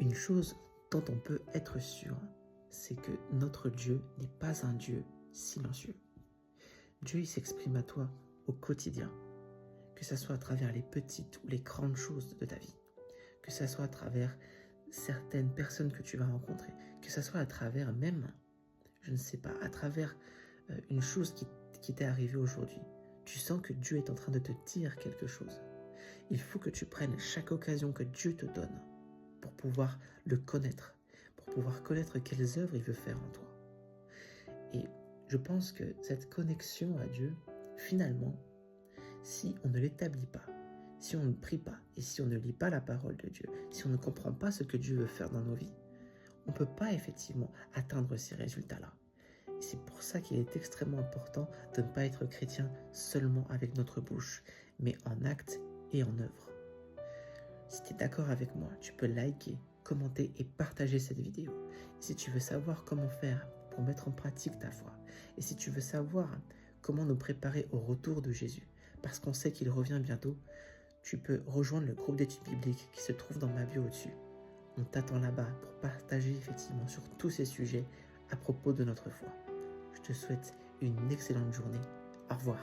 Une chose dont on peut être sûr, c'est que notre Dieu n'est pas un Dieu silencieux. Dieu, il s'exprime à toi au quotidien, que ce soit à travers les petites ou les grandes choses de ta vie, que ce soit à travers certaines personnes que tu vas rencontrer, que ce soit à travers même, je ne sais pas, à travers une chose qui t'est arrivée aujourd'hui. Tu sens que Dieu est en train de te dire quelque chose. Il faut que tu prennes chaque occasion que Dieu te donne pour pouvoir le connaître, pour pouvoir connaître quelles œuvres il veut faire en toi. Et je pense que cette connexion à Dieu, finalement, si on ne l'établit pas, si on ne prie pas et si on ne lit pas la parole de Dieu, si on ne comprend pas ce que Dieu veut faire dans nos vies, on ne peut pas effectivement atteindre ces résultats-là. Et c'est pour ça qu'il est extrêmement important de ne pas être chrétien seulement avec notre bouche, mais en acte et en œuvre. Si tu es d'accord avec moi, tu peux liker, commenter et partager cette vidéo. Et si tu veux savoir comment faire pour mettre en pratique ta foi, et si tu veux savoir comment nous préparer au retour de Jésus, parce qu'on sait qu'il revient bientôt, tu peux rejoindre le groupe d'études bibliques qui se trouve dans ma bio au-dessus. On t'attend là-bas pour partager effectivement sur tous ces sujets à propos de notre foi. Je te souhaite une excellente journée. Au revoir.